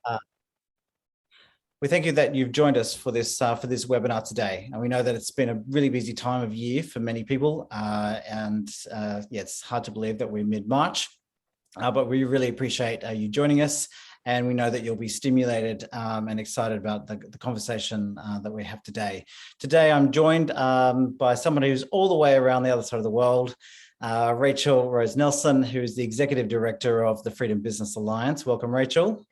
Uh, we thank you that you've joined us for this webinar today, and we know that it's been a really busy time of year for many people, yeah, it's hard to believe that we're mid-March, but we really appreciate you joining us, and we know that you'll be stimulated and excited about the conversation that we have today. Today, I'm joined by somebody who's all the way around the other side of the world, Rachel Rose Nelson, who's the Executive Director of the Freedom Business Alliance. Welcome, Rachel.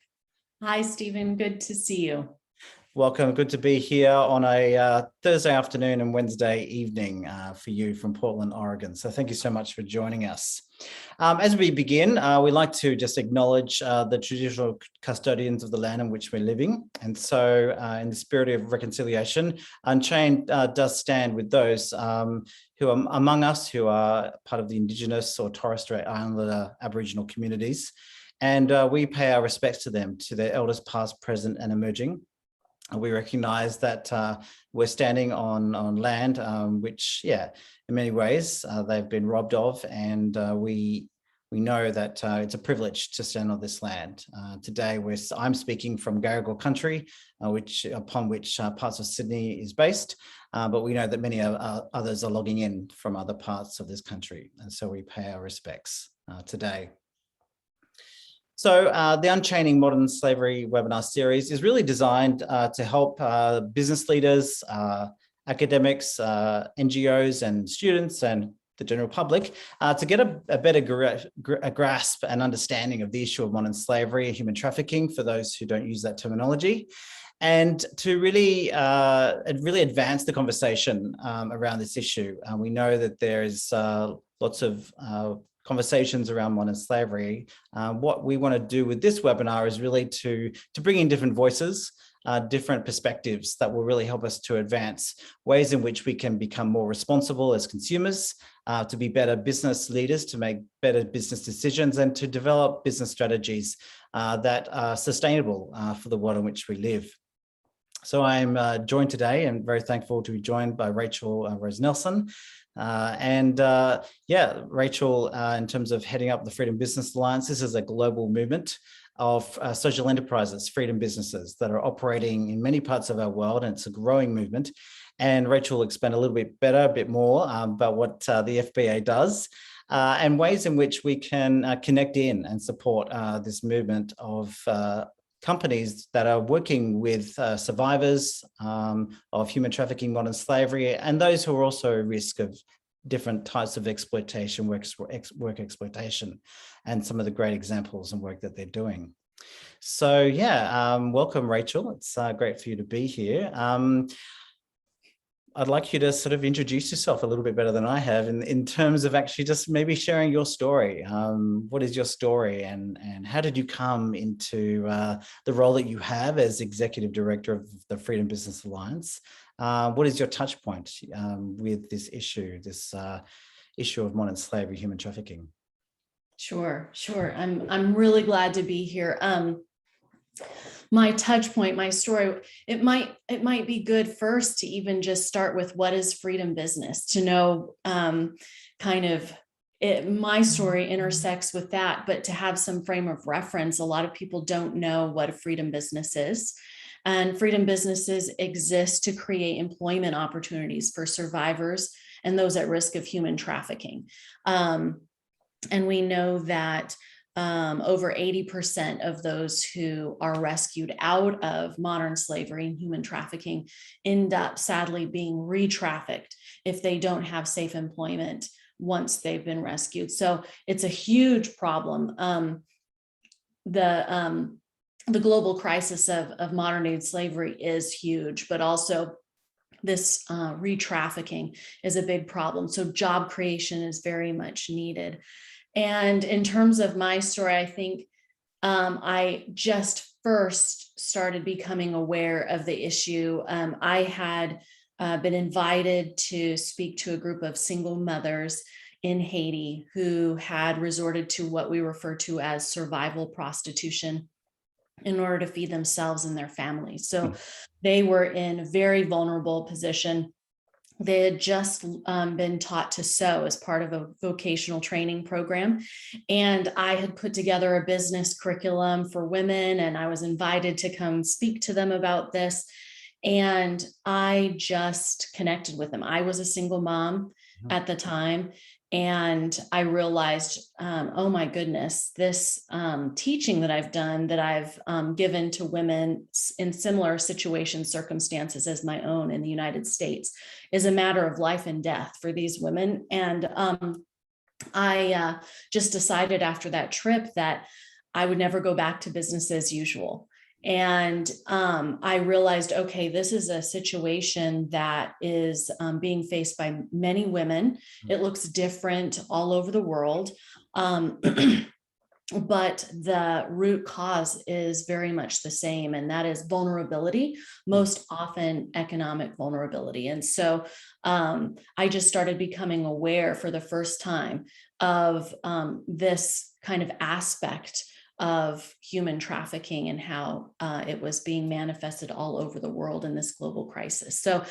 Hi, Stephen. Good to see you. Welcome. Good to be here on a Thursday afternoon and Wednesday evening for you from Portland, Oregon. So thank you so much for joining us. As we begin, we'd like to just acknowledge the traditional custodians of the land in which we're living. And so in the spirit of reconciliation, Unchained does stand with those who are among us, who are part of the Indigenous or Torres Strait Islander Aboriginal communities. And we pay our respects to them, to their elders past, present and emerging. We recognise that we're standing on land which, yeah, in many ways they've been robbed of, and we know that it's a privilege to stand on this land. Today, I'm speaking from Gadigal country, upon which parts of Sydney is based, but we know that many others are logging in from other parts of this country, and so we pay our respects today. So the Unchaining Modern Slavery webinar series is really designed to help business leaders, academics, NGOs and students and the general public to get a better grasp and understanding of the issue of modern slavery and human trafficking, for those who don't use that terminology, and to really advance the conversation around this issue. We know that there is lots of conversations around modern slavery. What we want to do with this webinar is really to bring in different voices, different perspectives that will really help us to advance ways in which we can become more responsible as consumers, to be better business leaders, to make better business decisions, and to develop business strategies that are sustainable for the world in which we live. So I'm joined today and very thankful to be joined by Rachel Rose Nelson. Yeah, Rachel, in terms of heading up the Freedom Business Alliance, this is a global movement of social enterprises, freedom businesses that are operating in many parts of our world, and it's a growing movement. And Rachel will explain a little bit better, a bit more about what the FBA does and ways in which we can connect in and support this movement of companies that are working with survivors of human trafficking, modern slavery, and those who are also at risk of different types of exploitation, work exploitation, and some of the great examples and work that they're doing. So yeah, welcome, Rachel. It's great for you to be here. I'd like you to sort of introduce yourself a little bit better than I have in terms of actually just maybe sharing your story. What is your story, and how did you come into the role that you have as Executive Director of the Freedom Business Alliance? What is your touch point with this issue of modern slavery, human trafficking? Sure. I'm really glad to be here. My touch point, my story, it might be good first to even just start with what is freedom business, to know my story intersects with that, but to have some frame of reference. A lot of people don't know what a freedom business is. And freedom businesses exist to create employment opportunities for survivors and those at risk of human trafficking. And we know that over 80% of those who are rescued out of modern slavery and human trafficking end up sadly being re-trafficked if they don't have safe employment once they've been rescued. So it's a huge problem. The global crisis of modern day slavery is huge, but also this re-trafficking is a big problem. So job creation is very much needed. And in terms of my story, I think I just first started becoming aware of the issue. I had been invited to speak to a group of single mothers in Haiti who had resorted to what we refer to as survival prostitution in order to feed themselves and their families. So they were in a very vulnerable position They had just been taught to sew as part of a vocational training program. And I had put together a business curriculum for women, and I was invited to come speak to them about this. And I just connected with them. I was a single mom at the time. And I realized, oh my goodness, this teaching that I've done, that I've given to women in similar situations, circumstances as my own in the United States, is a matter of life and death for these women. And I just decided after that trip that I would never go back to business as usual. And I realized, okay, this is a situation that is being faced by many women. It looks different all over the world. But the root cause is very much the same, and that is vulnerability, most often economic vulnerability. And so I just started becoming aware for the first time of this kind of aspect of human trafficking and how it was being manifested all over the world in this global crisis. So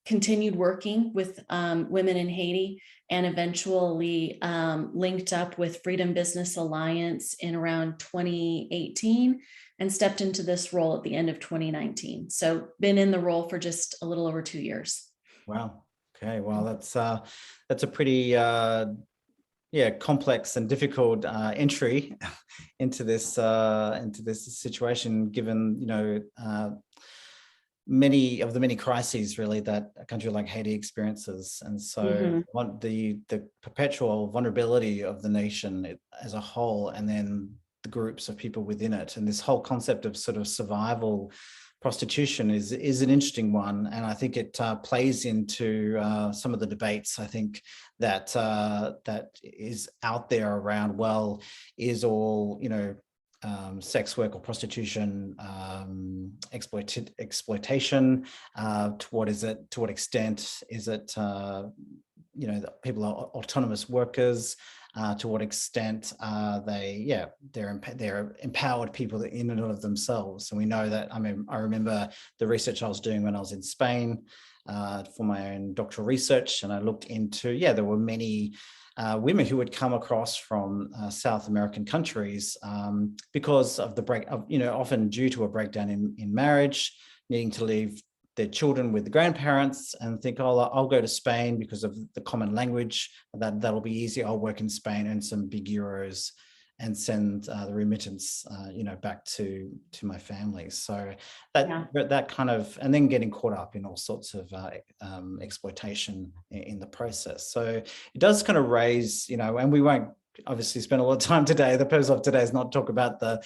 continued working with women in Haiti, and eventually linked up with Freedom Business Alliance in around 2018, and stepped into this role at the end of 2019. So been in the role for just a little over 2 years. Wow. Okay. Well, that's a pretty complex and difficult entry into this situation, given many crises really that a country like Haiti experiences. And so the perpetual vulnerability of the nation as a whole, and then the groups of people within it, and this whole concept of sort of survival prostitution is an interesting one. And I think it plays into some of the debates, I think, that is out there around, well, is all, sex work or prostitution exploitation? To what extent is it, that people are autonomous workers? To what extent they're empowered people in and of themselves? And we know that, I remember the research I was doing when I was in Spain for my own doctoral research, and I looked into, there were many women who would come across from South American countries because of often due to a breakdown in marriage, needing to leave their children with the grandparents, and think, oh, I'll go to Spain because of the common language. That'll be easy. I'll work in Spain, earn some big euros, and send the remittance, back to my family. So that kind of, and then getting caught up in all sorts of exploitation in the process. So it does kind of raise, and we won't obviously spend a lot of time today. The purpose of today is not talk about the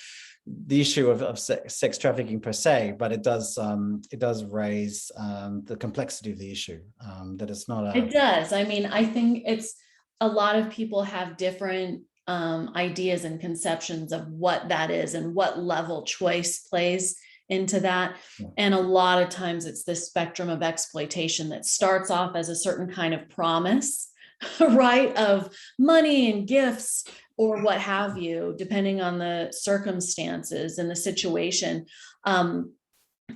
issue of sex trafficking per se, but it does raise the complexity of the issue. That it's not It does. I think it's, a lot of people have different ideas and conceptions of what that is and what level choice plays into that. Yeah. And a lot of times it's this spectrum of exploitation that starts off as a certain kind of promise, right, of money and gifts or what have you, depending on the circumstances and the situation.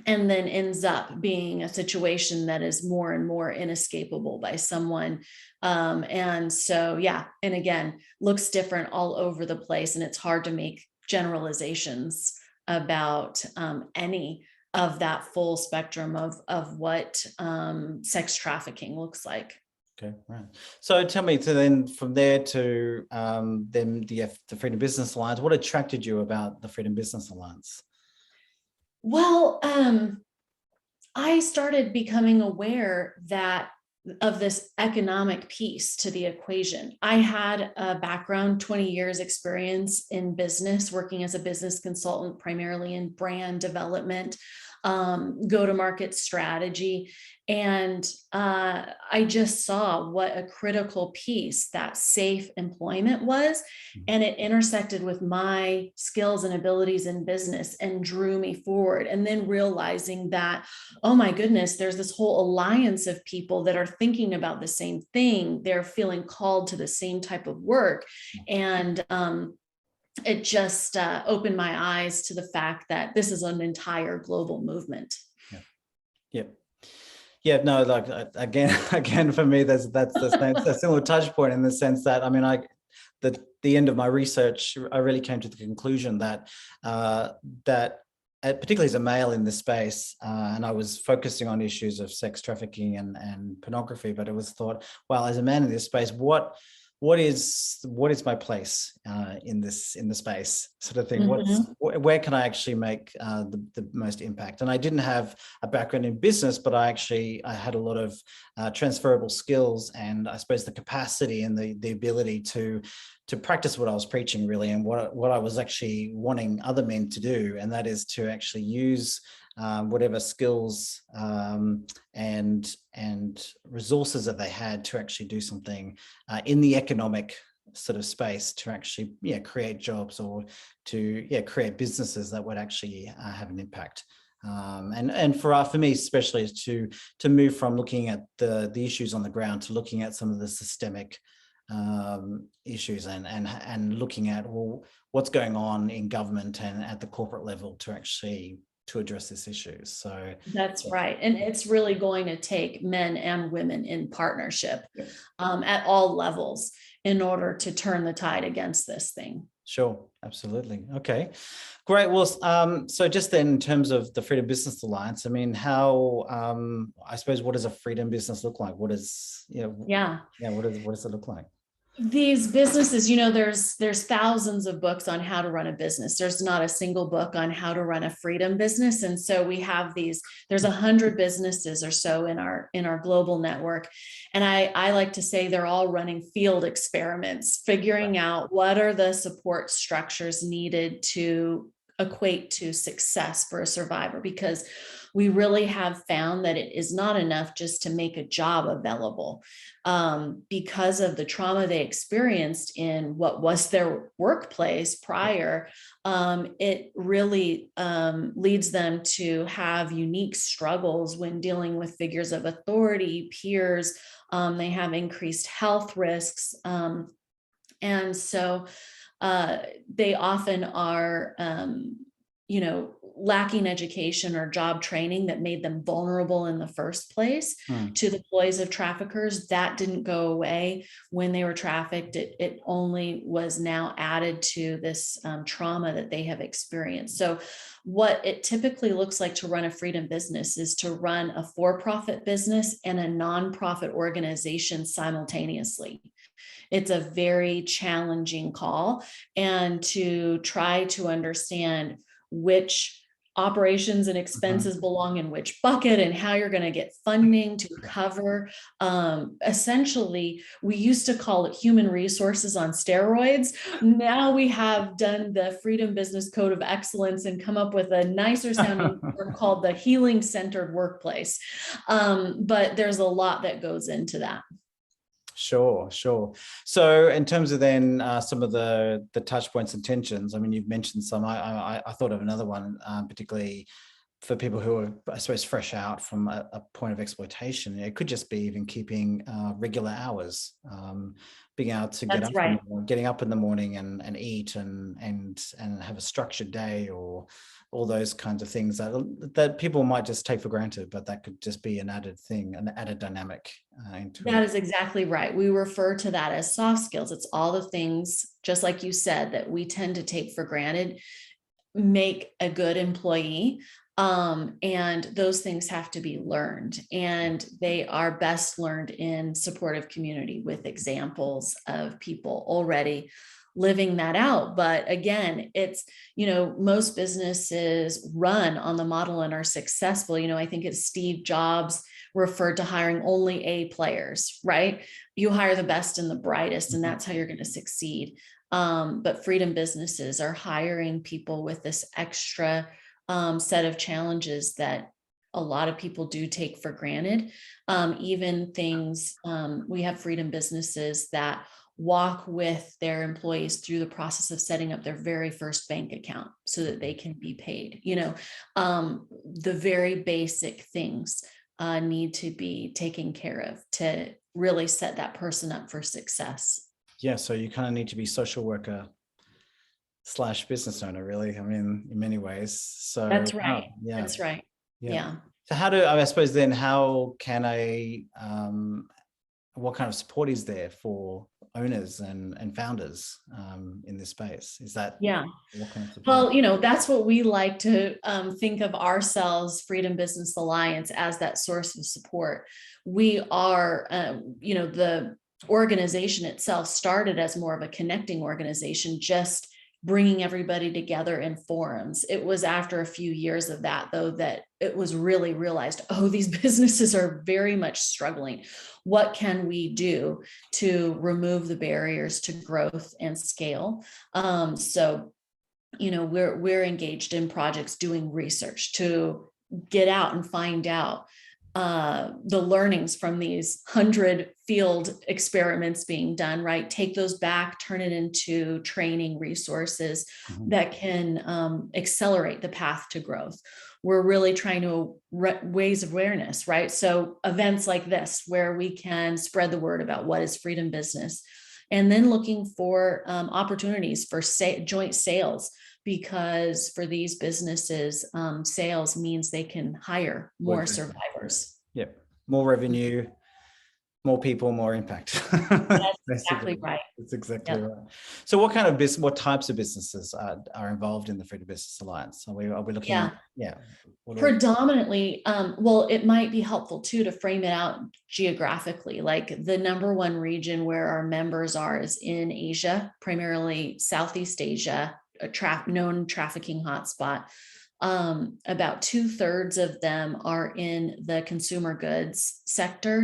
And then ends up being a situation that is more and more inescapable by someone. And so, and again, looks different all over the place. And it's hard to make generalizations about any of that full spectrum of what sex trafficking looks like. Okay, right. So tell me, then from there to then the Freedom Business Alliance, what attracted you about the Freedom Business Alliance? Well, I started becoming aware of this economic piece to the equation. I had a background, 20 years experience in business, working as a business consultant, primarily in brand development, go-to-market strategy. And I just saw what a critical piece that safe employment was. And it intersected with my skills and abilities in business and drew me forward. And then realizing that, oh my goodness, there's this whole alliance of people that are thinking about the same thing. They're feeling called to the same type of work. And it just opened my eyes to the fact that this is an entire global movement. Yeah. Yeah, no, like again, for me, that's a similar touch point in the sense that, I mean, the end of my research, I really came to the conclusion that particularly as a male in this space, and I was focusing on issues of sex trafficking and pornography, but it was thought, well, as a man in this space, what is my place in the space, sort of thing? Where can I actually make the most impact? And I didn't have a background in business, but I had a lot of transferable skills, and I suppose the capacity and the ability to practice what I was preaching, really, and what I was actually wanting other men to do, and that is to actually use whatever skills and resources that they had to actually do something in the economic sort of space to actually create jobs, or to create businesses that would actually have an impact. And for me especially, is to move from looking at the issues on the ground to looking at some of the systemic issues, and looking at, well, what's going on in government and at the corporate level to address this issue. So that's right. And it's really going to take men and women in partnership at all levels in order to turn the tide against this thing. Sure, absolutely. Okay, great. Well, so just then, in terms of the Freedom Business Alliance, I mean, how, I suppose, what does a freedom business look like? What does what does it look like? These businesses, there's thousands of books on how to run a business. There's not a single book on how to run a freedom business. And so we have there's 100 businesses or so in our global network. And I like to say they're all running field experiments, figuring out what are the support structures needed to equate to success for a survivor, because we really have found that it is not enough just to make a job available. Because of the trauma they experienced in what was their workplace prior, it really leads them to have unique struggles when dealing with figures of authority, peers. They have increased health risks. And so they often are, lacking education or job training that made them vulnerable in the first place to the ploys of traffickers. That didn't go away when they were trafficked. It only was now added to this trauma that they have experienced. So what it typically looks like to run a freedom business is to run a for-profit business and a nonprofit organization simultaneously. It's a very challenging call, and to try to understand which operations and expenses belong in which bucket and how you're going to get funding to cover. Essentially, we used to call it human resources on steroids. Now we have done the Freedom Business Code of Excellence and come up with a nicer sounding term called the Healing Centered Workplace. But there's a lot that goes into that. Sure. So in terms of then some of the touch points and tensions, I mean, you've mentioned some. I thought of another one, particularly for people who are, I suppose, fresh out from a point of exploitation. It could just be even keeping regular hours, being able to getting up in the morning and eat and have a structured day, or all those kinds of things that people might just take for granted, but that could just be an added thing, an added dynamic into it. That is exactly right. We refer to that as soft skills. It's all the things, just like you said, that we tend to take for granted, make a good employee. And those things have to be learned, and they are best learned in supportive community with examples of people already living that out. But again, it's, most businesses run on the model and are successful. I think it's Steve Jobs referred to hiring only A players, right? You hire the best and the brightest, and that's how you're going to succeed. But freedom businesses are hiring people with this extra set of challenges that a lot of people do take for granted. Even things, we have freedom businesses that walk with their employees through the process of setting up their very first bank account so that they can be paid. The very basic things need to be taken care of to really set that person up for success. Yeah, so you kind of need to be social worker / business owner, really. I mean, in many ways. So that's right. Yeah. That's right. Yeah. So I suppose then, how can what kind of support is there for owners and founders in this space? Is that what kind of support? Well, that's what we like to think of ourselves, Freedom Business Alliance, as that source of support. We are, the organization itself started as more of a connecting organization, just bringing everybody together in forums. It was after a few years of that, though, that it was really realized, oh, these businesses are very much struggling. What can we do to remove the barriers to growth and scale? So, we're engaged in projects doing research to get out and find out the learnings from these 100 field experiments being done, right? Take those back, turn it into training resources that can accelerate the path to growth. We're really trying to raise awareness, right? So events like this, where we can spread the word about what is freedom business, and then looking for opportunities for joint sales, because for these businesses, sales means they can hire more survivors. Yep. More revenue, more people, more impact. That's exactly right. That's exactly right. So what kind of what types of businesses are involved in the Freedom Business Alliance? Are we looking at, predominantly, it might be helpful too to frame it out geographically. Like the number one region where our members are is in Asia, primarily Southeast Asia, a known trafficking hotspot. About 2/3 of them are in the consumer goods sector,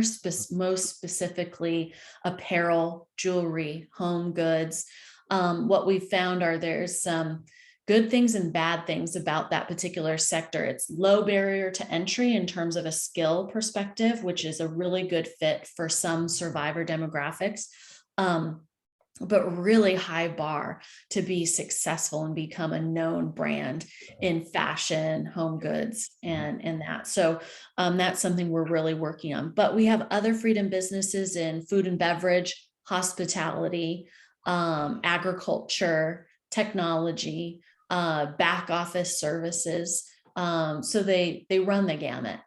most specifically apparel, jewelry, home goods. What we found are there's some good things and bad things about that particular sector. It's low barrier to entry in terms of a skill perspective, which is a really good fit for some survivor demographics. But really high bar to be successful and become a known brand in fashion, home goods, and that. So that's something we're really working on. But we have other freedom businesses in food and beverage, hospitality, agriculture, technology, back office services. So they run the gamut.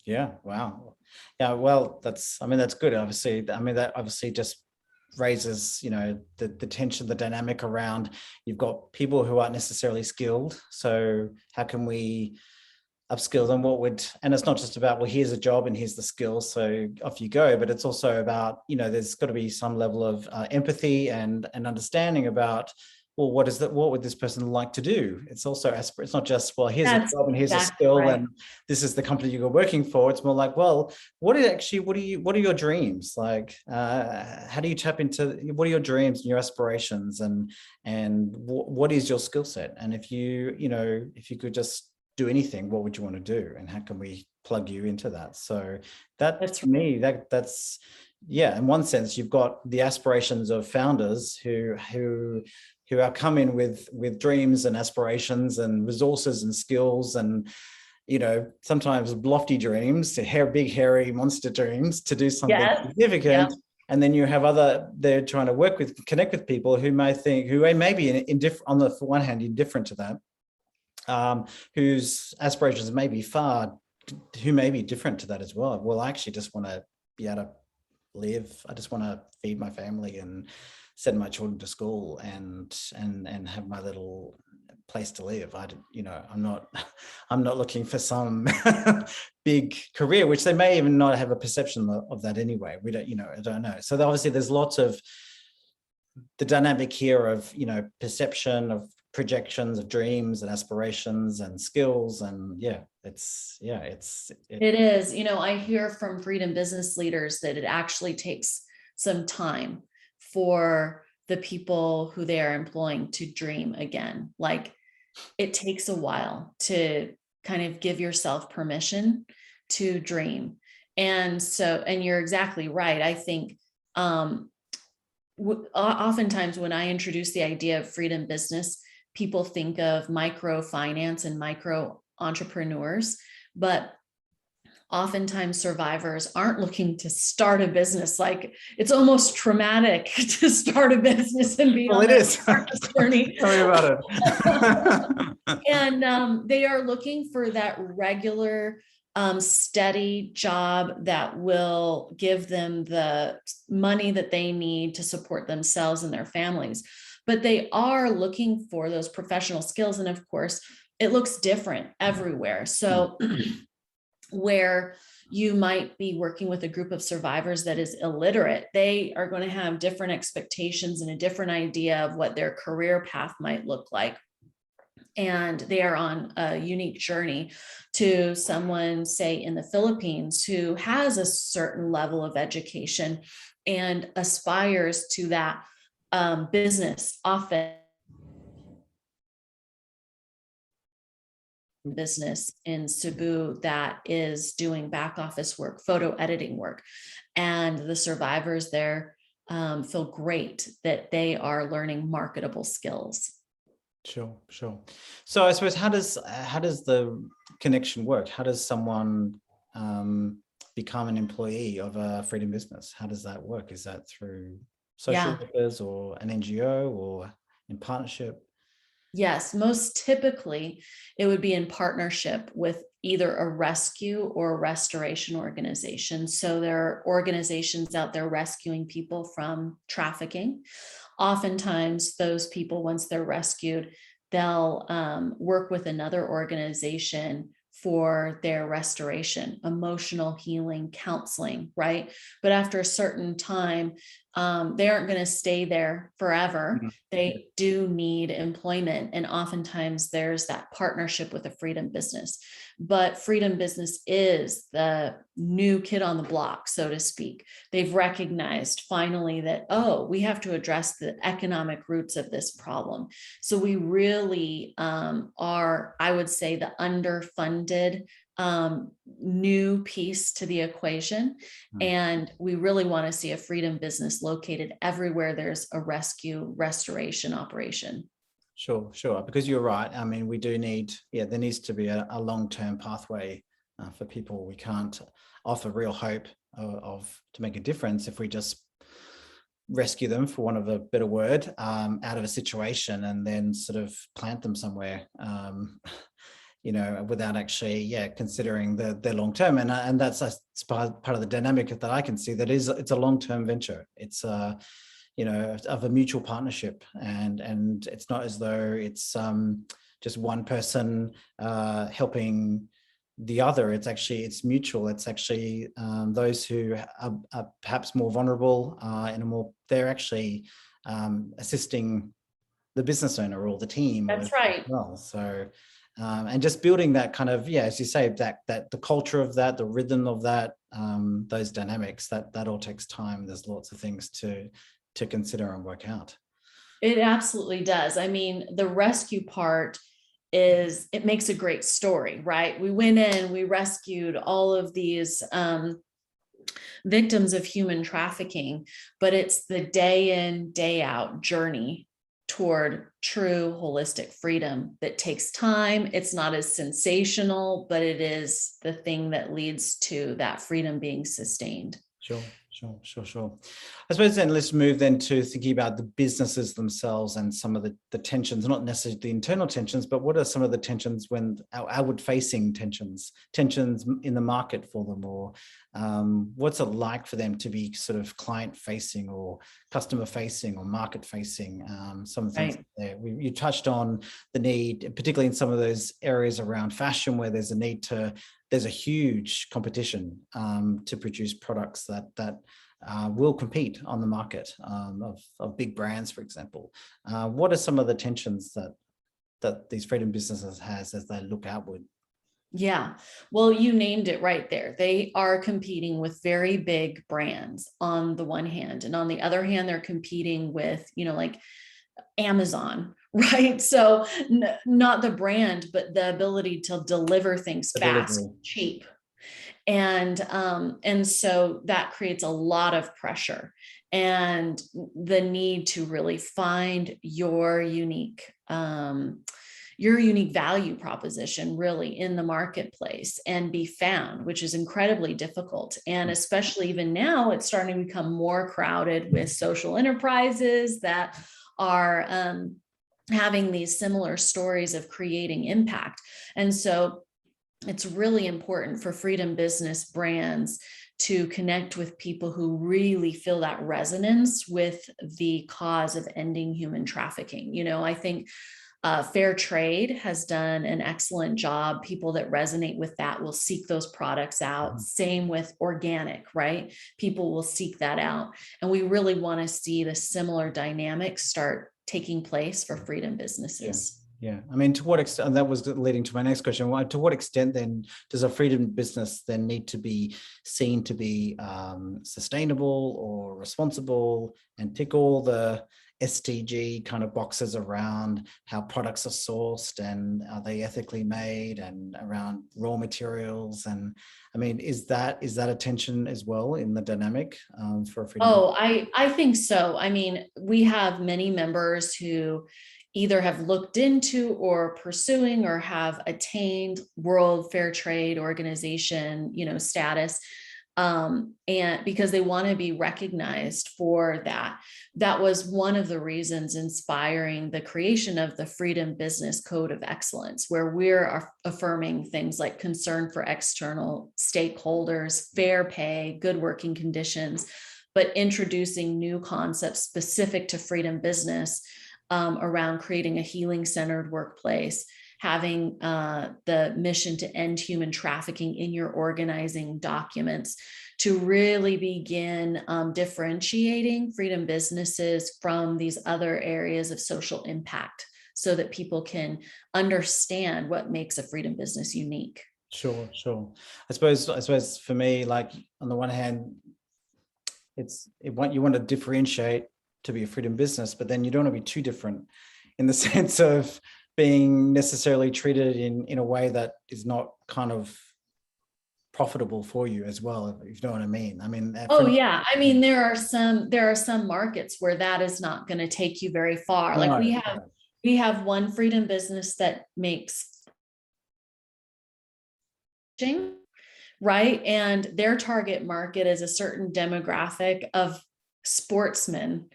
Yeah. Wow. Yeah. Well, that's good. Obviously, that obviously just raises, the tension, the dynamic around, you've got people who aren't necessarily skilled. So how can we upskill them? And it's not just about, well, here's a job and here's the skills, so off you go, but it's also about, there's got to be some level of empathy and understanding about, well, what would this person like to do? It's also, it's not just, well, here's a job and here's a skill, right, and this is the company you're working for. It's more like, well, what are your dreams? Like, how do you tap into, what are your dreams and your aspirations, and what is your skill set? And if you could just do anything, what would you want to do? And how can we plug you into that? So that's, to me, that's, yeah, in one sense, you've got the aspirations of founders who are coming with dreams and aspirations and resources and skills and, sometimes lofty dreams, big, hairy monster dreams to do something significant. And then you have they're trying to connect with people who may be on the one hand, indifferent to that, whose aspirations may be who may be different to that as well. Well, I actually just want to be able to live. I just want to feed my family and send my children to school and have my little place to live. I'm not looking for some big career, which they may even not have a perception of that anyway. We don't, I don't know. So obviously there's lots of the dynamic here of, perception, of projections, of dreams and aspirations and skills. And it is, I hear from freedom business leaders that it actually takes some time for the people who they are employing to dream again. Like, it takes a while to kind of give yourself permission to dream. And you're exactly right. I think oftentimes when I introduce the idea of freedom business, people think of microfinance and micro entrepreneurs, but oftentimes survivors aren't looking to start a business. Like, it's almost traumatic to start a business and be on that journey. Tell me about it. And they are looking for that regular steady job that will give them the money that they need to support themselves and their families. But they are looking for those professional skills. And of course, it looks different everywhere. So where you might be working with a group of survivors that is illiterate, they are going to have different expectations and a different idea of what their career path might look like. And they are on a unique journey to someone, say, in the Philippines, who has a certain level of education and aspires to that business, often business in Cebu that is doing back office work, photo editing work. And the survivors there feel great that they are learning marketable skills. Sure. So I suppose how does the connection work? How does someone become an employee of a freedom business? How does that work? Is that through social workers or an NGO or in partnership? Yes, most typically it would be in partnership with either a rescue or a restoration organization. So there are organizations out there rescuing people from trafficking. Oftentimes those people, once they're rescued, they'll work with another organization for their restoration, emotional healing, counseling, right? But after a certain time, they aren't going to stay there forever. They do need employment. And oftentimes there's that partnership with a freedom business. But freedom business is the new kid on the block, so to speak. They've recognized finally that, oh, we have to address the economic roots of this problem. So we really are, I would say, the underfunded new piece to the equation. And we really want to see a freedom business located everywhere there's a rescue restoration operation. Sure. Because you're right. I mean, we do need, there needs to be a long-term pathway for people. We can't offer real hope to make a difference if we just rescue them, for want of a better word, out of a situation and then sort of plant them somewhere. Without actually, considering the long term, and that's part of the dynamic that I can see. That is, it's a long-term venture. It's of a mutual partnership, and it's not as though it's just one person helping the other. It's mutual. It's actually those who are perhaps more vulnerable they're actually assisting the business owner or the team. That's right. Well, so. And just building that kind of, as you say, that the culture of that, the rhythm of that, those dynamics, that all takes time. There's lots of things to consider and work out. It absolutely does. I mean, the rescue part it makes a great story, right? We went in, we rescued all of these victims of human trafficking, but it's the day in, day out journey toward true holistic freedom that takes time. It's not as sensational, but it is the thing that leads to that freedom being sustained. Sure. I suppose then let's move then to thinking about the businesses themselves and some of the tensions, not necessarily the internal tensions, but what are some of the tensions when outward facing tensions in the market for them, or what's it like for them to be sort of client facing or customer facing or market facing? Some of the things there. You touched on the need, particularly in some of those areas around fashion where there's a huge competition to produce products that will compete on the market of big brands, for example. What are some of the tensions that these freedom businesses has as they look outward? Yeah, well, you named it right there. They are competing with very big brands on the one hand, and on the other hand, they're competing with, like Amazon, right? So not the brand, but the ability to deliver things fast, cheap. And so that creates a lot of pressure and the need to really find your unique value proposition really in the marketplace and be found, which is incredibly difficult. And especially even now, it's starting to become more crowded with social enterprises that are having these similar stories of creating impact. And so it's really important for freedom business brands to connect with people who really feel that resonance with the cause of ending human trafficking. I think fair trade has done an excellent job. People that resonate with that will seek those products out. Mhm. Same with organic, right? People will seek that out. And we really want to see the similar dynamics start taking place for freedom businesses. Yeah. I mean, to what extent, and that was leading to my next question, to what extent then does a freedom business then need to be seen to be sustainable or responsible and tick all the SDG kind of boxes around how products are sourced and are they ethically made and around raw materials? And I mean, is that a tension as well in the dynamic for a freedom? Oh, I think so. I mean, we have many members who either have looked into or pursuing or have attained World Fair Trade Organization, status. And because they want to be recognized for that. That was one of the reasons inspiring the creation of the Freedom Business Code of Excellence, where we're affirming things like concern for external stakeholders, fair pay, good working conditions, but introducing new concepts specific to freedom business around creating a healing-centered workplace, having the mission to end human trafficking in your organizing documents, to really begin differentiating freedom businesses from these other areas of social impact so that people can understand what makes a freedom business unique. Sure. I suppose for me, like on the one hand, you want to differentiate to be a freedom business, but then you don't want to be too different in the sense of being necessarily treated in a way that is not kind of profitable for you as well, if you know what I mean. I mean, oh yeah, I mean there are some markets where that is not going to take you very far. Like we have one freedom business that makes, right, and their target market is a certain demographic of sportsmen.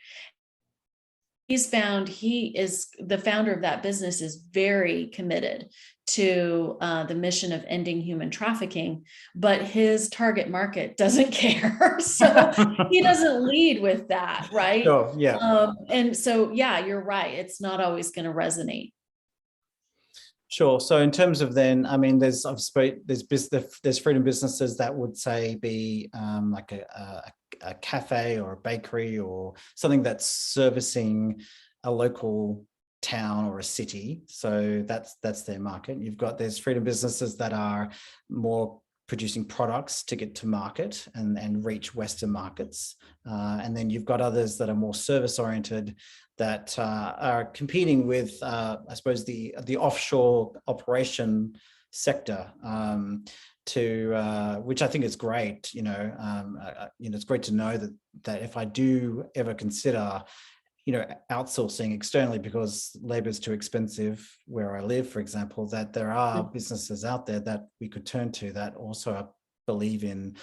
He is the founder of that business, is very committed to the mission of ending human trafficking, but his target market doesn't care. So he doesn't lead with that, right? Sure, yeah. And so, yeah, you're right. It's not always going to resonate. Sure. So in terms of then, I mean, there's freedom businesses that would say be like a cafe or a bakery or something that's servicing a local town or a city. So that's their market. There's freedom businesses that are more producing products to get to market and reach Western markets. And then you've got others that are more service oriented that are competing with, I suppose, the offshore operation sector, which I think is great. It's great to know that if I do ever consider, outsourcing externally because labor is too expensive where I live, for example, that there are businesses out there that we could turn to that also believe in,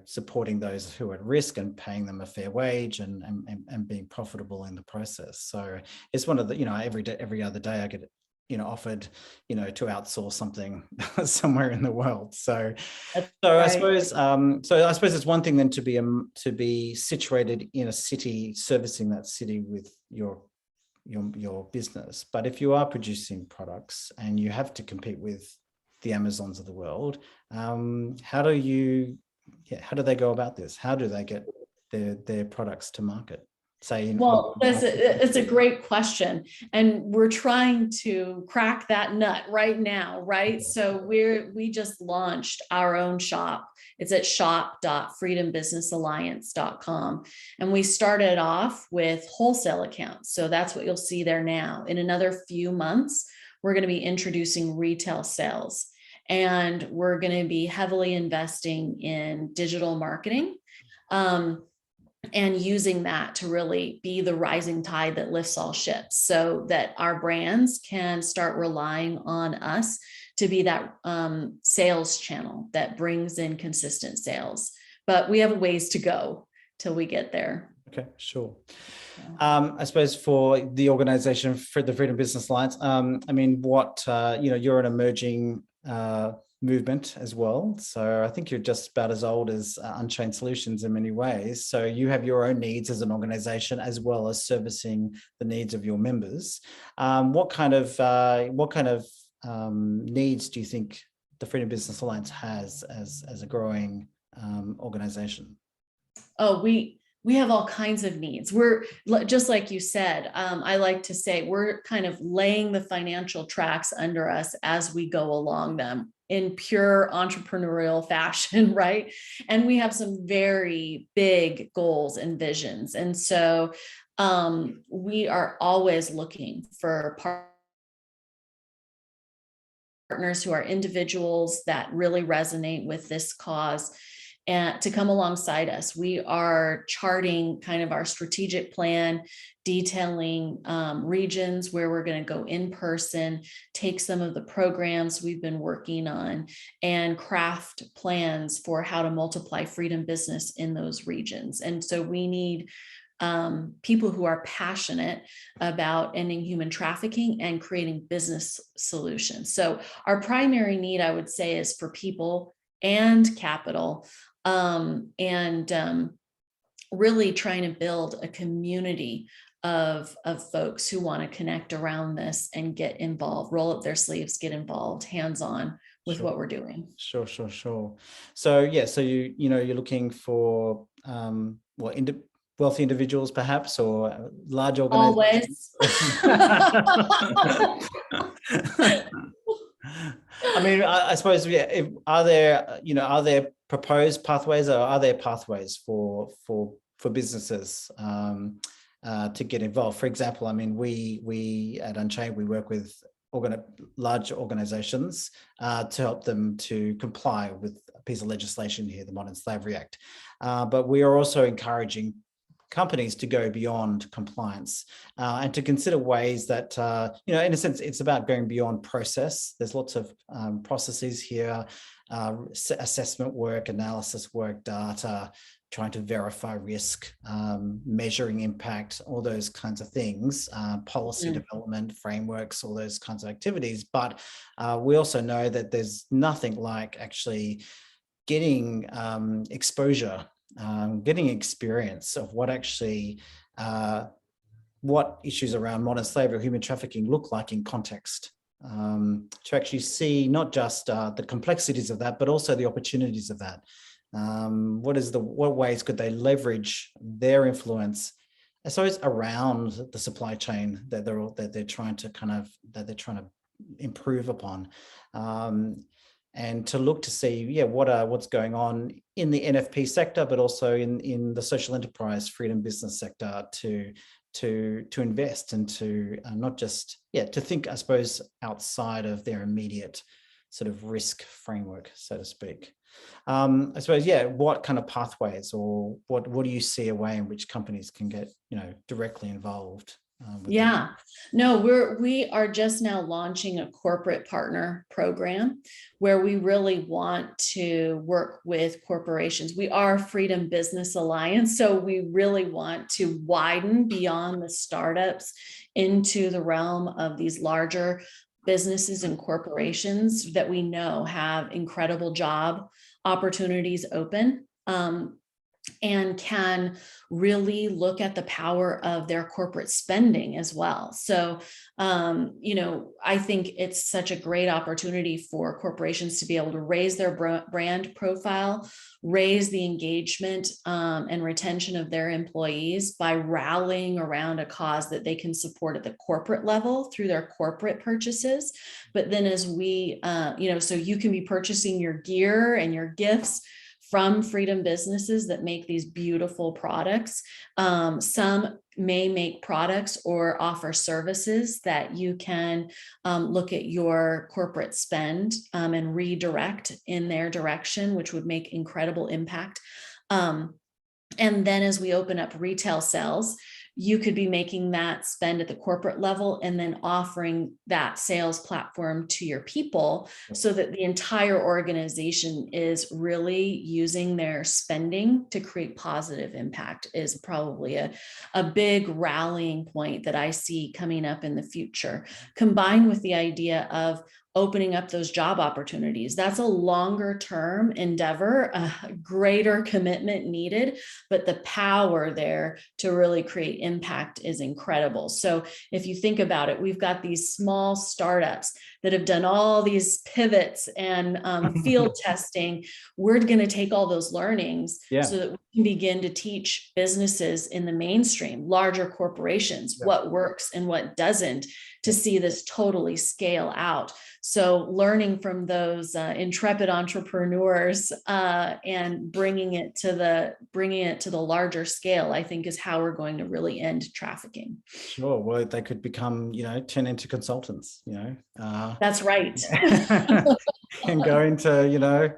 supporting those who are at risk and paying them a fair wage and being profitable in the process. So it's one of the, every other day I get, offered, to outsource something somewhere in the world. So I suppose, it's one thing then to be situated in a city, servicing that city with your business. But if you are producing products and you have to compete with the Amazons of the world, how do they go about this? How do they get their products to market? It's a great question, and we're trying to crack that nut right now, right? So we just launched our own shop. It's at shop.freedombusinessalliance.com, and we started off with wholesale accounts. So that's what you'll see there now. In another few months, we're going to be introducing retail sales, and we're going to be heavily investing in digital marketing. And using that to really be the rising tide that lifts all ships, so that our brands can start relying on us to be that sales channel that brings in consistent sales. But we have a ways to go till we get there. Okay, sure. I suppose for the organization, for the Freedom Business Alliance, I mean, you're an emerging movement as well. So I think you're just about as old as Unchained Solutions in many ways. So you have your own needs as an organization, as well as servicing the needs of your members. What kind of needs do you think the Freedom Business Alliance has as a growing organization? Oh, we have all kinds of needs. We're just like you said, I like to say we're kind of laying the financial tracks under us as we go along them in pure entrepreneurial fashion, right? And we have some very big goals and visions. And so we are always looking for partners who are individuals that really resonate with this cause and to come alongside us. We are charting kind of our strategic plan, detailing regions where we're going to go in person, take some of the programs we've been working on, and craft plans for how to multiply freedom business in those regions. And so we need people who are passionate about ending human trafficking and creating business solutions. So our primary need, I would say, is for people and capital, and really trying to build a community of folks who want to connect around this and get involved, roll up their sleeves, get involved, hands-on with what we're doing. Sure. So yeah, so you're looking for wealthy individuals, perhaps, or large organizations. Always. I mean, I suppose, yeah. Are there proposed pathways, or are there pathways for businesses to get involved? For example, I mean, we at Unchained, we work with large organizations to help them to comply with a piece of legislation here, the Modern Slavery Act. But we are also encouraging companies to go beyond compliance and to consider ways that, in a sense, it's about going beyond process. There's lots of processes here, assessment work, analysis work, data, trying to verify risk, measuring impact, all those kinds of things, policy development, frameworks, all those kinds of activities. But we also know that there's nothing like actually getting exposure, getting experience of what actually, what issues around modern slavery or human trafficking look like in context, to actually see not just the complexities of that, but also the opportunities of that. What ways could they leverage their influence, I suppose, around the supply chain that they're trying to improve upon, and to look to see, what's going on in the NFP sector, but also in the social enterprise freedom business sector to invest and to not just to think, I suppose, outside of their immediate sort of risk framework, so to speak. I suppose, what kind of pathways, or what do you see a way in which companies can get, directly involved? We are just now launching a corporate partner program where we really want to work with corporations. We are Freedom Business Alliance, so we really want to widen beyond the startups into the realm of these larger businesses and corporations that we know have incredible job opportunities open, and can really look at the power of their corporate spending as well. So, I think it's such a great opportunity for corporations to be able to raise their brand profile, raise the engagement and retention of their employees by rallying around a cause that they can support at the corporate level through their corporate purchases. But then as we, so you can be purchasing your gear and your gifts from freedom businesses that make these beautiful products. Some may make products or offer services that you can look at your corporate spend and redirect in their direction, which would make incredible impact. And then as we open up retail sales, you could be making that spend at the corporate level and then offering that sales platform to your people so that the entire organization is really using their spending to create positive impact is probably a big rallying point that I see coming up in the future, combined with the idea of opening up those job opportunities. That's a longer term endeavor, a greater commitment needed, but the power there to really create impact is incredible. So if you think about it, we've got these small startups that have done all these pivots and field testing. We're going to take all those learnings so that we can begin to teach businesses in the mainstream, larger corporations, what works and what doesn't, to see this totally scale out. So learning from those intrepid entrepreneurs and bringing it to the larger scale, I think, is how we're going to really end trafficking. Sure. Well, they could become, turn into consultants, That's right. And go into,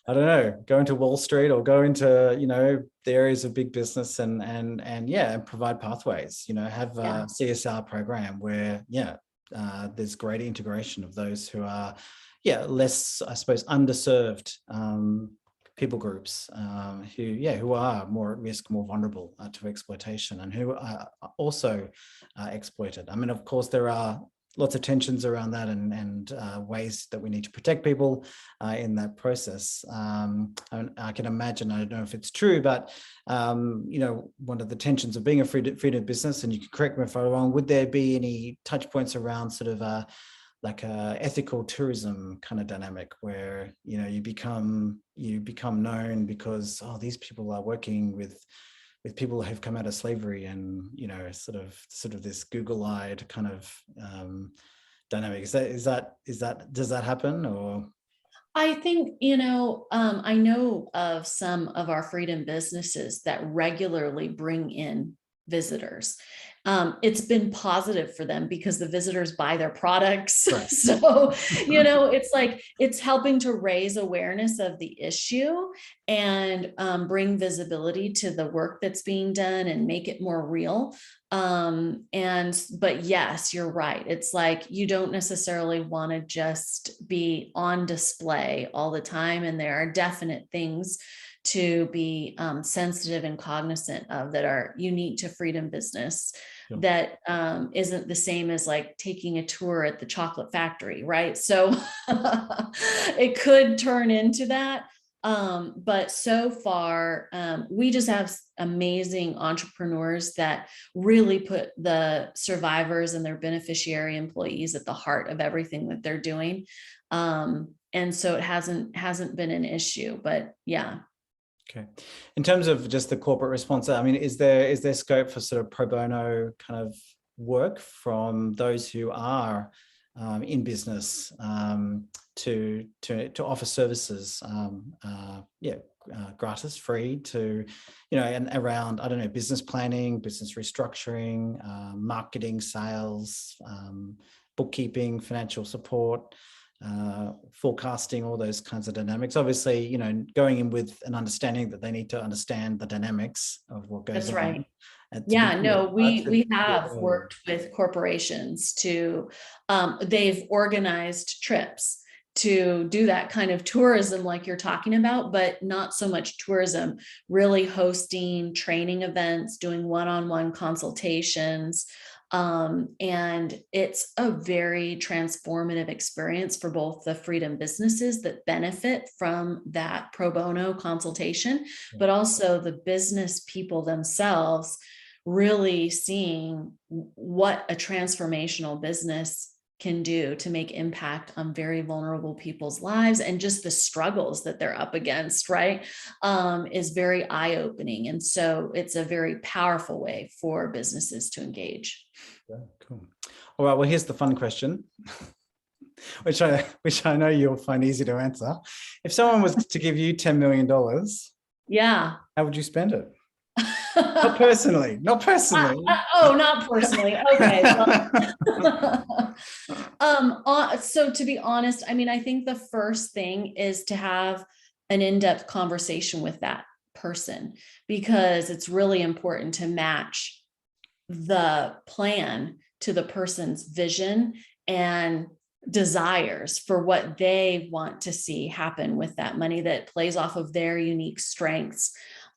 I don't know, go into Wall Street or go into, the areas of big business and provide pathways, have a CSR program where, there's great integration of those who are, less, I suppose, underserved people groups who are more at risk, more vulnerable to exploitation, and who are also exploited. I mean, of course, there are lots of tensions around that and ways that we need to protect people in that process. I can imagine, I don't know if it's true, but one of the tensions of being a freedom business, and you can correct me if I'm wrong, would there be any touch points around sort of like a ethical tourism kind of dynamic where you become known because these people are working with people who have come out of slavery, and sort of this Google-eyed kind of dynamic. Does that happen? Or I think, I know of some of our freedom businesses that regularly bring in visitors. It's been positive for them because the visitors buy their products. Right. So, it's like, it's helping to raise awareness of the issue and bring visibility to the work that's being done and make it more real. But yes, you're right. It's like, you don't necessarily want to just be on display all the time. And there are definite things to be sensitive and cognizant of that are unique to freedom business. Sure. That isn't the same as like taking a tour at the chocolate factory, right? So it could turn into that. But so far, we just have amazing entrepreneurs that really put the survivors and their beneficiary employees at the heart of everything that they're doing. And so it hasn't been an issue, but yeah. Okay. In terms of just the corporate response, I mean, is there scope for sort of pro bono kind of work from those who are in business to offer services, gratis, free to, and around, I don't know, business planning, business restructuring, marketing, sales, bookkeeping, financial support, forecasting, all those kinds of dynamics. Obviously, going in with an understanding that they need to understand the dynamics of what goes on. That's right. Yeah, no, we have worked with corporations to, they've organized trips to do that kind of tourism like you're talking about, but not so much tourism, really hosting training events, doing one-on-one consultations. And it's a very transformative experience for both the freedom businesses that benefit from that pro bono consultation, but also the business people themselves really seeing what a transformational business can do to make impact on very vulnerable people's lives, and just the struggles that they're up against, right, is very eye-opening. And so it's a very powerful way for businesses to engage. Yeah, cool. All right, well, here's the fun question, which I know you'll find easy to answer. If someone was to give you $10 million, how would you spend it? Not personally. Not personally. Not personally. Okay. So to be honest, I mean, I think the first thing is to have an in-depth conversation with that person, because it's really important to match the plan to the person's vision and desires for what they want to see happen with that money, that plays off of their unique strengths.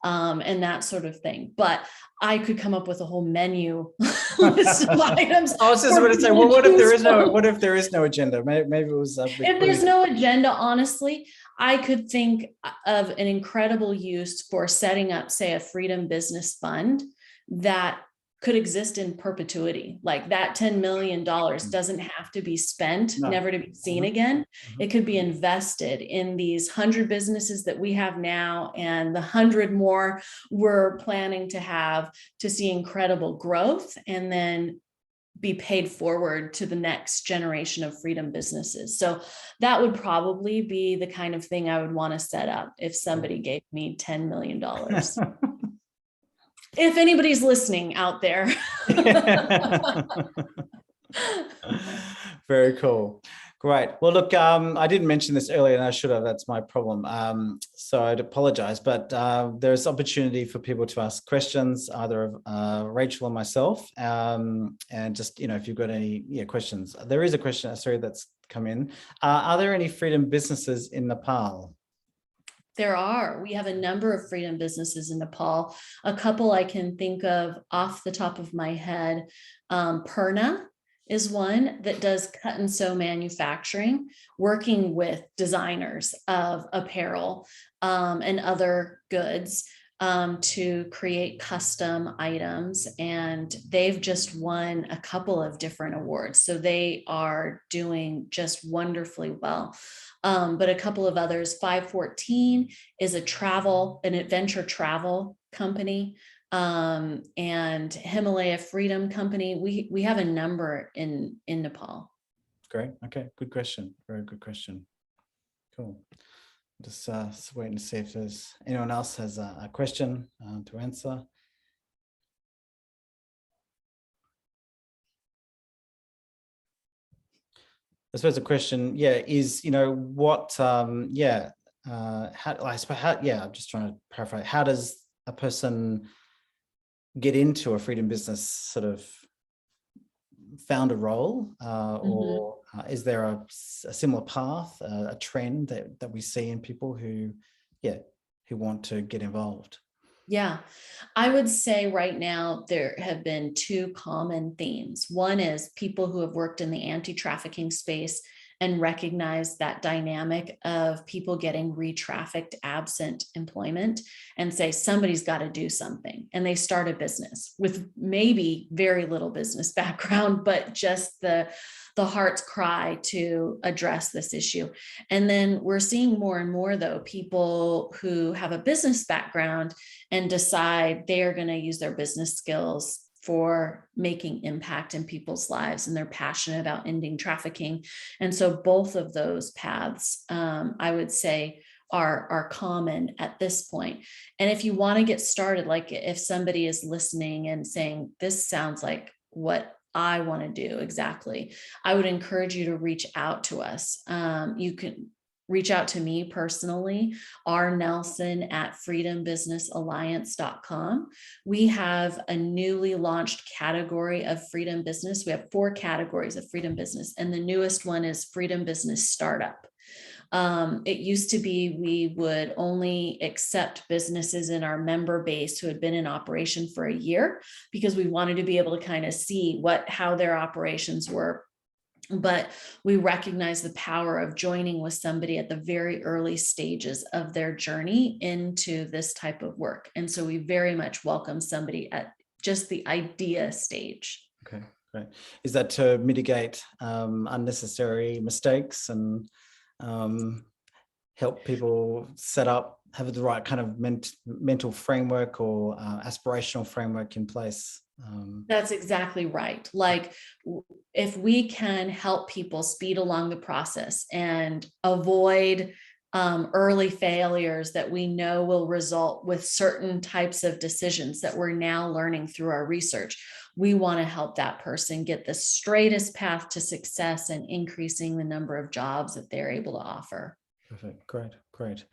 and that sort of thing. But I could come up with a whole menu list of items. I was just going to say, well, what if there is no agenda? Maybe it was. If there's no agenda, honestly, I could think of an incredible use for setting up, say, a freedom business fund that could exist in perpetuity. Like that $10 million doesn't have to be spent, never to be seen again. It could be invested in these 100 businesses that we have now and the 100 more we're planning to have, to see incredible growth and then be paid forward to the next generation of freedom businesses. So that would probably be the kind of thing I would want to set up if somebody gave me $10 million. If anybody's listening out there. Very cool. Great. Well, look, I didn't mention this earlier and I should have. That's my problem. So I'd apologize, but there's opportunity for people to ask questions, either of Rachel or myself. And just, if you've got any questions. There is a question, sorry, that's come in. Are there any freedom businesses in Nepal? There are. We have a number of freedom businesses in Nepal. A couple I can think of off the top of my head. Purna is one that does cut and sew manufacturing, working with designers of apparel and other goods to create custom items. And they've just won a couple of different awards. So they are doing just wonderfully well. But a couple of others, 514 is an adventure travel company, and Himalaya Freedom Company. We have a number in Nepal. Great. Okay. Good question. Very good question. Cool. Just waiting to see if there's anyone else has a question to answer. I suppose the question, is, what, I'm just trying to paraphrase. How does a person get into a freedom business sort of founder role, or is there a similar path, a trend that we see in people who want to get involved? Yeah, I would say right now there have been two common themes. One is people who have worked in the anti-trafficking space and recognize that dynamic of people getting re-trafficked absent employment and say somebody's got to do something. And they start a business with maybe very little business background, but just the heart's cry to address this issue. And then we're seeing more and more, though, people who have a business background and decide they are going to use their business skills for making impact in people's lives, and they're passionate about ending trafficking. And so both of those paths, I would say, are common at this point. And if you want to get started, like if somebody is listening and saying, this sounds like what I want to do exactly, I would encourage you to reach out to us. You can reach out to me personally, rnelson@freedombusinessalliance.com. We have a newly launched category of freedom business. We have 4 categories of freedom business, and the newest one is freedom business startup. It used to be we would only accept businesses in our member base who had been in operation for a year, because we wanted to be able to kind of see how their operations were. But we recognize the power of joining with somebody at the very early stages of their journey into this type of work. And so we very much welcome somebody at just the idea stage. Okay, great. Is that to mitigate unnecessary mistakes and help people have the right kind of mental framework or aspirational framework in place? That's exactly right. Like, if we can help people speed along the process and avoid early failures that we know will result with certain types of decisions that we're now learning through our research, we want to help that person get the straightest path to success and increasing the number of jobs that they're able to offer. Perfect. Great.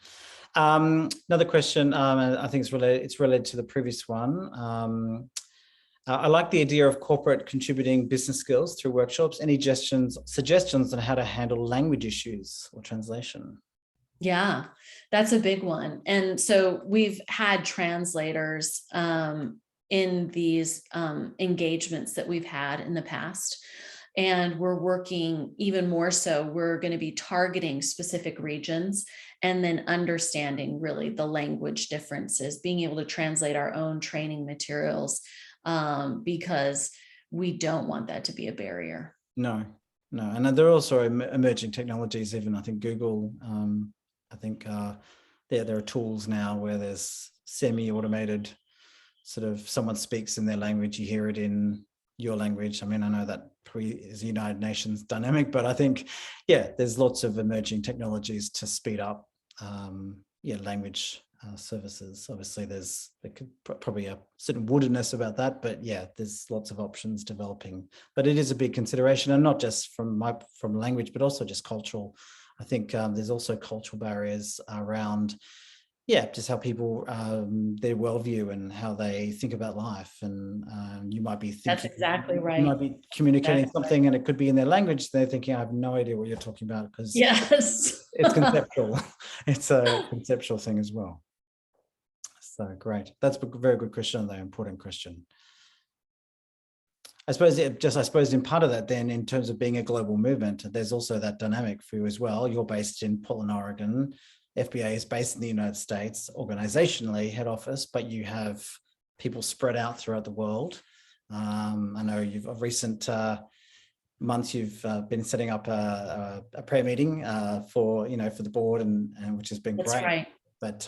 Another question, I think it's related to the previous one. I like the idea of corporate contributing business skills through workshops. Any suggestions on how to handle language issues or translation? Yeah, that's a big one. And so we've had translators in these engagements that we've had in the past. And we're working even more so, we're going to be targeting specific regions and then understanding really the language differences, being able to translate our own training materials because we don't want that to be a barrier. No, no. And there are also emerging technologies, even I think Google, I think there are tools now where there's semi-automated sort of someone speaks in their language, you hear it in your language. I mean, I know that is United Nations dynamic, but I think, yeah, there's lots of emerging technologies to speed up, language services. Obviously, there could probably a certain woodenness about that, but yeah, there's lots of options developing. But it is a big consideration, and not just from language, but also just cultural. I think there's also cultural barriers around, just how people, their worldview and how they think about life. And you might be thinking, That's exactly right. you might be communicating That's something and it could be in their language. They're thinking, I have no idea what you're talking about, because yes, it's conceptual. It's a conceptual thing as well. So great. That's a very good question, though, important question. I suppose in part of that, then, in terms of being a global movement, there's also that dynamic for you as well. You're based in Portland, Oregon. FBA is based in the United States, organizationally, head office, but you have people spread out throughout the world. I know of recent months you've been setting up a prayer meeting for the board, and which has been that's great. right. But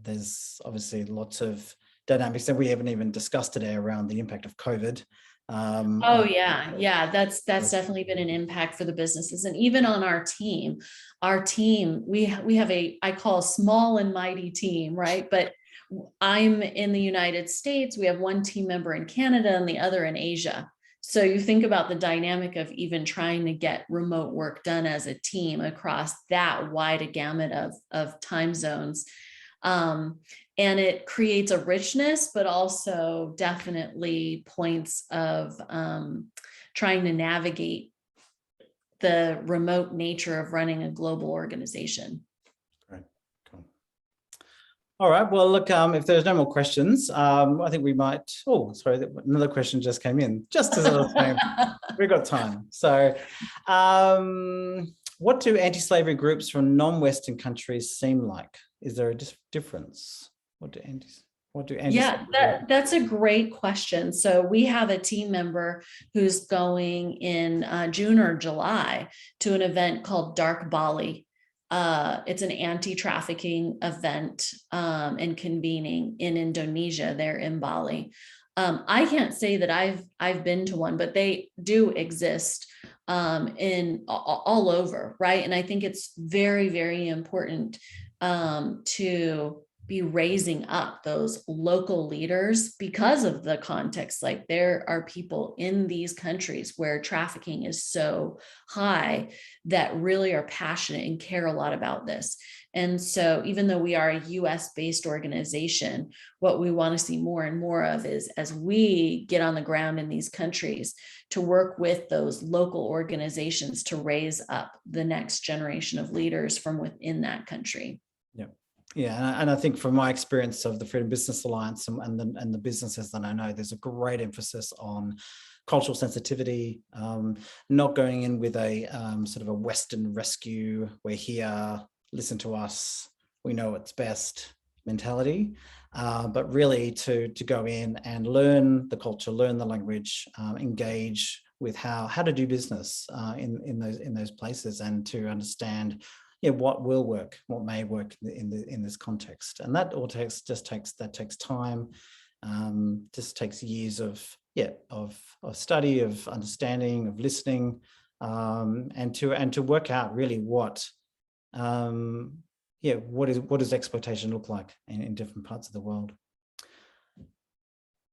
there's obviously lots of dynamics that we haven't even discussed today around the impact of COVID. That's definitely been an impact for the businesses. And even on our team, we have I call a small and mighty team, right? But I'm in the United States. We have one team member in Canada and the other in Asia. So you think about the dynamic of even trying to get remote work done as a team across that wide a gamut of time zones. And it creates a richness, but also definitely points of trying to navigate the remote nature of running a global organization. Great, cool. All right, well, look, if there's no more questions, I think we might, another question just came in, just as I was saying, we've got time. So what do anti-slavery groups from non-Western countries seem like? Is there a difference? That's a great question. So we have a team member who's going in June or July to an event called Dark Bali. It's an anti-trafficking event and convening in Indonesia. They're in Bali. I can't say that I've been to one, but they do exist in all over, right? And I think it's very, very important to be raising up those local leaders because of the context. Like, there are people in these countries where trafficking is so high that really are passionate and care a lot about this. And so even though we are a US-based organization, what we want to see more and more of is, as we get on the ground in these countries, to work with those local organizations to raise up the next generation of leaders from within that country. Yeah, and I think from my experience of the Freedom Business Alliance and the businesses that I know, there's a great emphasis on cultural sensitivity, not going in with a sort of a Western rescue, we're here, listen to us, we know what's best mentality, but really to go in and learn the culture, learn the language, engage with how to do business in those places, and to understand what will work, what may work in this context. And that takes time, just takes years of study, of understanding, of listening, and to work out really what does exploitation look like in different parts of the world.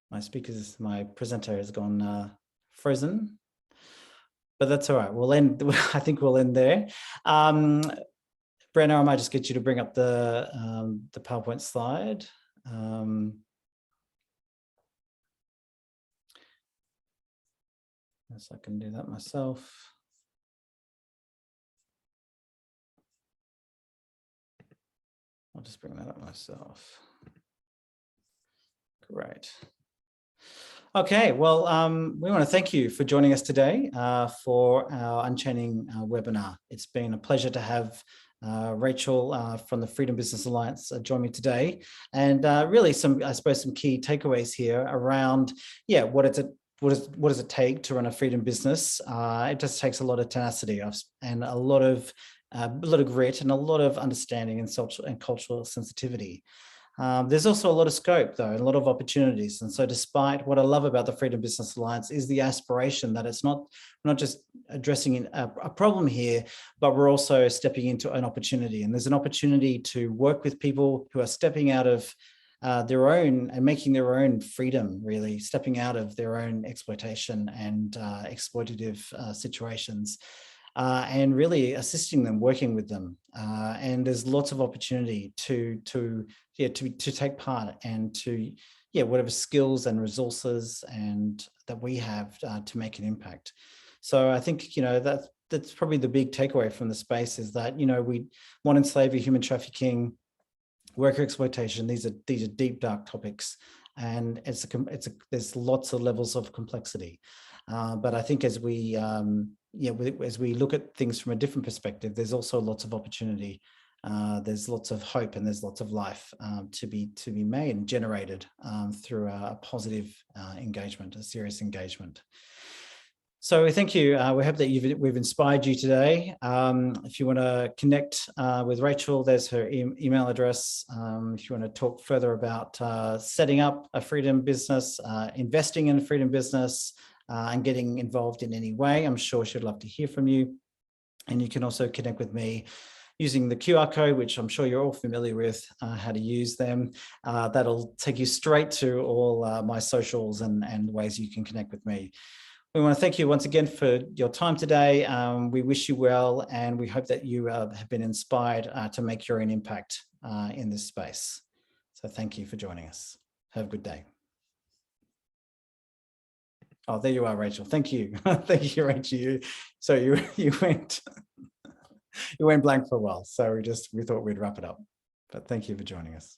My presenter has gone frozen, but that's all right. We'll end. I think we'll end there. Brenna, I might just get you to bring up the PowerPoint slide. Yes, I can do that myself. I'll just bring that up myself. Great. Okay, well, we want to thank you for joining us today for our Unchaining webinar. It's been a pleasure to have Rachel from the Freedom Business Alliance join me today, and really I suppose some key takeaways here around, what does it take to run a freedom business? It just takes a lot of tenacity and a lot of grit and a lot of understanding and social and cultural sensitivity. There's also a lot of scope, though, and a lot of opportunities. And so despite what I love about the Freedom Business Alliance is the aspiration that it's not just addressing a problem here, but we're also stepping into an opportunity. And there's an opportunity to work with people who are stepping out of their own and making their own freedom, really, stepping out of their own exploitation and exploitative situations. And really assisting them, working with them, and there's lots of opportunity to take part and to whatever skills and resources and that we have to make an impact. So I think that's probably the big takeaway from the space is that modern slavery, human trafficking, worker exploitation. These are deep, dark topics, and there's lots of levels of complexity. But I think as we look at things from a different perspective, there's also lots of opportunity. There's lots of hope and there's lots of life to be made and generated through a positive engagement, a serious engagement. So thank you. We hope that we've inspired you today. If you want to connect with Rachel, there's her email address. If you want to talk further about setting up a freedom business, investing in a freedom business, and getting involved in any way, I'm sure she'd love to hear from you. And you can also connect with me using the QR code, which I'm sure you're all familiar with how to use them. That'll take you straight to all my socials and ways you can connect with me. We want to thank you once again for your time today. We wish you well, and we hope that you have been inspired to make your own impact in this space. So thank you for joining us. Have a good day. Oh, there you are, Rachel. Thank you. Thank you, Rachel. You went blank for a while. So we thought we'd wrap it up. But thank you for joining us.